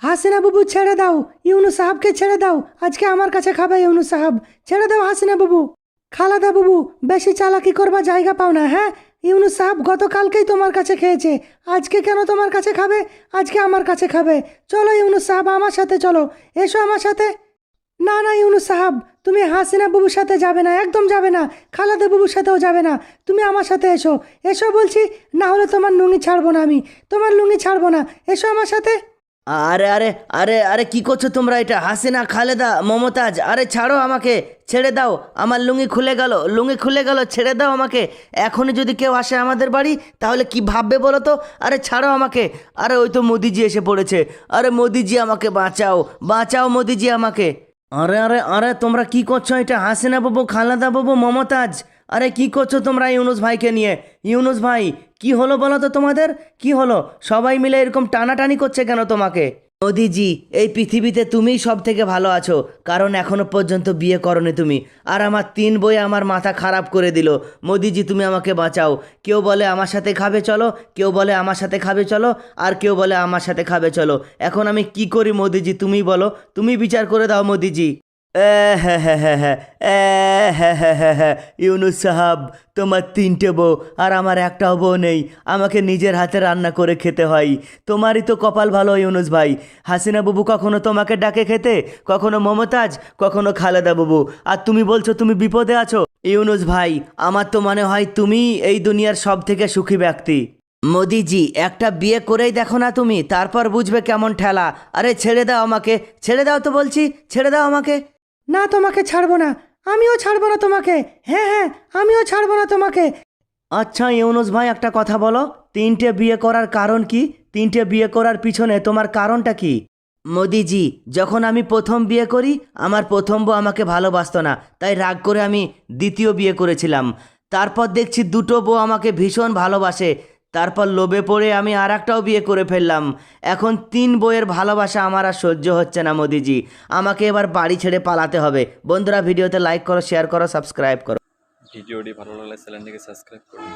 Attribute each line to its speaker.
Speaker 1: হাসিনা বাবু ছেড়ে দাও, ইউনুস সাহাবকে ছেড়ে দাও, আজকে আমার কাছে খাবে ইউনুস সাহাব। ছেড়ে দাও হাসিনা বাবু। খালাদা বাবু, বেশি চালাকি করবা জায়গা পাও না, হ্যাঁ? ইউনুস সাহাব গতকালকেই তোমার কাছে খেয়েছে, আজকে কেন তোমার কাছে খাবে? আজকে আমার কাছে খাবে। চলো ইউনুস সাহাব, আমার সাথে চলো, এসো আমার সাথে। না না ইউনুস সাহাব, তুমি হাসিনা বাবুর সাথে যাবে না, একদম যাবে না। খালাদা বাবুর সাথেও যাবে না, তুমি আমার সাথে এসো। এসো বলছি, না হলে তোমার লুঙ্গি ছাড়বো না আমি, তোমার লুঙ্গি ছাড়বো না। এসো আমার সাথে।
Speaker 2: আরে আরে আরে আরে কি করছো তোমরা? এটা হাসিনা, খালেদা, মমতাজ, আরে ছাড়ো আমাকে, ছেড়ে দাও। আমার লুঙ্গি খুলে গেল, লুঙ্গি খুলে গেল, ছেড়ে দাও আমাকে। এখনই যদি কেউ আসে আমাদের বাড়ি তাহলে কি ভাববে বলো তো? আরে ছাড়ো আমাকে। আরে ওই তো মোদিজি এসে পড়েছে। আরে মোদিজি আমাকে বাঁচাও, বাঁচাও মোদিজি আমাকে। আরে আরে আরে তোমরা কি করছো? এটা হাসিনা বাবু, খালেদা বাবু, মমতাজ, আরে কি করছো তোমরা ইউনুস ভাইকে নিয়ে? ইউনুস ভাই, কি হলো বলো তো তোমাদের? কি হলো? সবাই মিলে এরকম টানাটানি করছে কেন তোমাকে? মোদিজি, এই পৃথিবীতে তুমিই সব থেকে ভালো আছো, কারণ এখনো পর্যন্ত বিয়ে করনি তুমি। আর আমার 3 বই আমার মাথা খারাপ করে দিল। মোদিজি তুমি আমাকে বাঁচাও। কেউ বলে আমার সাথে খাবে চলো, কেউ বলে আমার সাথে খাবে চলো, আর কেউ বলে আমার সাথে খাবে চলো। এখন আমি কি করি মোদিজি, তুমি বলো, তুমি বিচার করে দাও মোদিজি। হ্যাঁ হ্যাঁ হ্যাঁ হ্যাঁ হ্যাঁ হ্যাঁ হ্যাঁ হ্যাঁ ইউনুস সাহাব, তোমার 3টে বউ আর আমার একটাও বউ নেই। আমাকে নিজের হাতে রান্না করে খেতে হয়। তোমারই তো কপাল ভালো ইউনুস ভাই। হাসিনা বাবু কখনো তোমাকে ডাকে খেতে, কখনো মমতাজ, কখনো খালেদা বাবু, আর তুমি বলছো তুমি বিপদে আছো। ইউনুস ভাই, আমার তো মনে হয় তুমি এই দুনিয়ার সব থেকে সুখী ব্যক্তি। মোদিজি, একটা বিয়ে করেই দেখো না তুমি, তারপর বুঝবে কেমন ঠেলা। আরে ছেড়ে দাও আমাকে, ছেড়ে দাও তো বলছি, ছেড়ে দাও আমাকে।
Speaker 1: না, তোমাকে ছাড়বো না, আমিও ছাড়বো না তোমাকে। হ্যাঁ হ্যাঁ, আমিও ছাড়বো না তোমাকে।
Speaker 2: আচ্ছা ইউনুস ভাই, একটা কথা বলো, 3টে বিয়ে করার কারণ কি? 3টে বিয়ে করার পিছনে তোমার কারণটা কি? মোদিজি, যখন আমি প্রথম বিয়ে করি আমার প্রথম বউ আমাকে ভালোবাসতো না, তাই রাগ করে আমি দ্বিতীয় বিয়ে করেছিলাম। তারপর দেখছি 2টো বউ আমাকে ভীষণ ভালোবাসে, তারপর লোভে পড়ে আমি আর একটাও বিয়ে করে ফেললাম। এখন 3 বউয়ের ভালোবাসা আমার আর সহ্য হচ্ছে না মোদিজি, আমাকে এবার বাড়ি ছেড়ে পালাতে হবে। বন্ধুরা, ভিডিওতে লাইক করো, শেয়ার করো, সাবস্ক্রাইব করো।
Speaker 3: ভিডিওটি ভালো লাগলে চ্যানেলটিকে সাবস্ক্রাইব করুন।